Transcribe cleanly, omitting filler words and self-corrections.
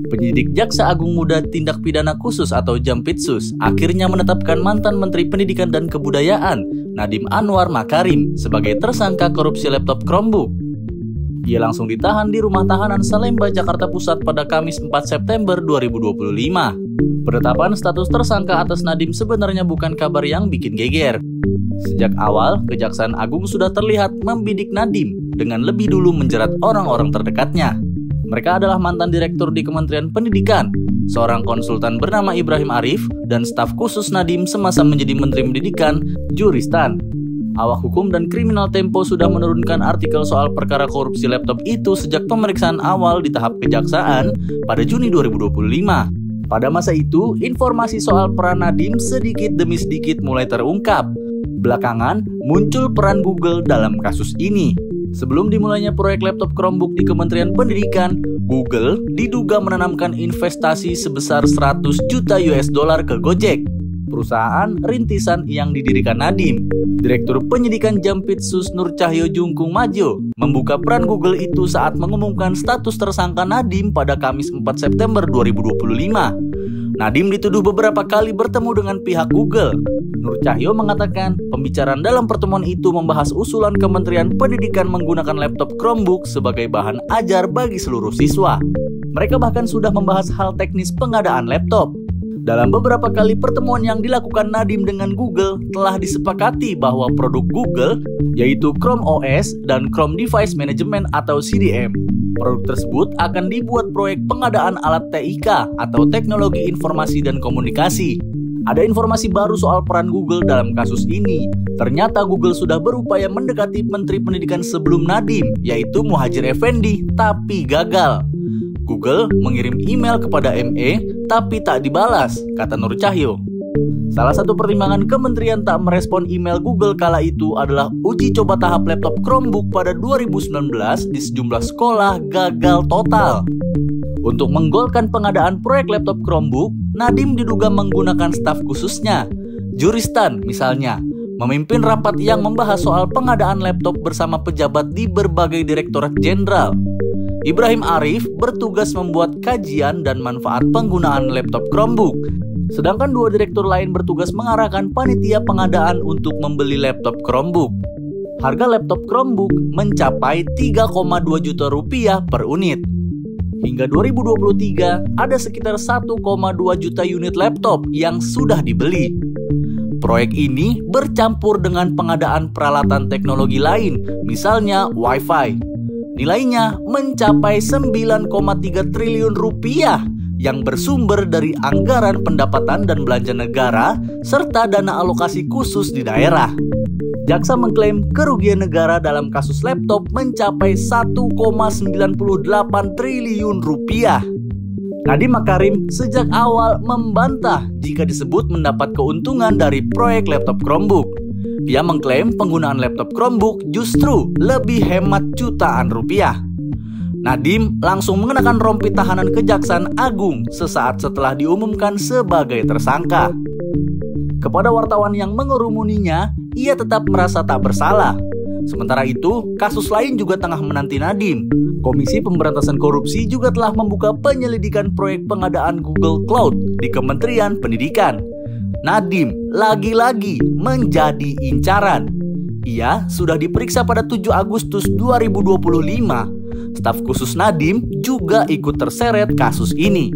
Penyidik Jaksa Agung Muda Tindak Pidana Khusus atau Jampitsus akhirnya menetapkan mantan Menteri Pendidikan dan Kebudayaan Nadiem Anwar Makarim sebagai tersangka korupsi laptop Chromebook. Ia langsung ditahan di rumah tahanan Salemba, Jakarta Pusat pada Kamis 4 September 2025. Penetapan status tersangka atas Nadiem sebenarnya bukan kabar yang bikin geger. Sejak awal, Kejaksaan Agung sudah terlihat membidik Nadiem dengan lebih dulu menjerat orang-orang terdekatnya. Mereka adalah mantan direktur di Kementerian Pendidikan, seorang konsultan bernama Ibrahim Arif, dan staf khusus Nadiem semasa menjadi Menteri Pendidikan, Juristan. Awak Hukum dan Kriminal Tempo sudah menurunkan artikel soal perkara korupsi laptop itu sejak pemeriksaan awal di tahap kejaksaan pada Juni 2025. Pada masa itu, informasi soal peran Nadiem sedikit demi sedikit mulai terungkap. Belakangan, muncul peran Google dalam kasus ini. Sebelum dimulainya proyek laptop Chromebook di Kementerian Pendidikan, Google diduga menanamkan investasi sebesar 100 juta US dollar ke Gojek, perusahaan rintisan yang didirikan Nadiem. Direktur Penyidikan Jampitsus Nur Cahyo Jungkung Majo membuka peran Google itu saat mengumumkan status tersangka Nadiem pada Kamis 4 September 2025. Nadiem dituduh beberapa kali bertemu dengan pihak Google. Nur Cahyo mengatakan pembicaraan dalam pertemuan itu membahas usulan Kementerian Pendidikan menggunakan laptop Chromebook sebagai bahan ajar bagi seluruh siswa. Mereka bahkan sudah membahas hal teknis pengadaan laptop. Dalam beberapa kali pertemuan yang dilakukan Nadiem dengan Google, telah disepakati bahwa produk Google, yaitu Chrome OS dan Chrome Device Management atau CDM. Produk tersebut akan dibuat proyek pengadaan alat TIK atau Teknologi Informasi dan Komunikasi. Ada informasi baru soal peran Google dalam kasus ini. Ternyata Google sudah berupaya mendekati Menteri Pendidikan sebelum Nadiem, yaitu Muhadjir Effendi, tapi gagal. Google mengirim email kepada ME, tapi tak dibalas, kata Nur Cahyo. Salah satu pertimbangan kementerian tak merespon email Google kala itu adalah uji coba tahap laptop Chromebook pada 2019 di sejumlah sekolah gagal total. Untuk menggolkan pengadaan proyek laptop Chromebook, Nadiem diduga menggunakan staf khususnya, Juristan misalnya, memimpin rapat yang membahas soal pengadaan laptop bersama pejabat di berbagai direktorat jenderal. Ibrahim Arif bertugas membuat kajian dan manfaat penggunaan laptop Chromebook. Sedangkan dua direktur lain bertugas mengarahkan panitia pengadaan untuk membeli laptop Chromebook. Harga laptop Chromebook mencapai 3,2 juta rupiah per unit. Hingga 2023, ada sekitar 1,2 juta unit laptop yang sudah dibeli. Proyek ini bercampur dengan pengadaan peralatan teknologi lain, misalnya Wi-Fi. Nilainya mencapai 9,3 triliun rupiah yang bersumber dari anggaran pendapatan dan belanja negara serta dana alokasi khusus di daerah. Jaksa mengklaim kerugian negara dalam kasus laptop mencapai 1,98 triliun rupiah. Nadiem Makarim sejak awal membantah jika disebut mendapat keuntungan dari proyek laptop Chromebook. Ia mengklaim penggunaan laptop Chromebook justru lebih hemat jutaan rupiah. Nadiem langsung mengenakan rompi tahanan Kejaksaan Agung sesaat setelah diumumkan sebagai tersangka. Kepada wartawan yang mengerumuninya, ia tetap merasa tak bersalah. Sementara itu, kasus lain juga tengah menanti Nadiem. Komisi Pemberantasan Korupsi juga telah membuka penyelidikan proyek pengadaan Google Cloud di Kementerian Pendidikan. Nadiem lagi-lagi menjadi incaran. Ia sudah diperiksa pada 7 Agustus 2025. Staf khusus Nadiem juga ikut terseret kasus ini.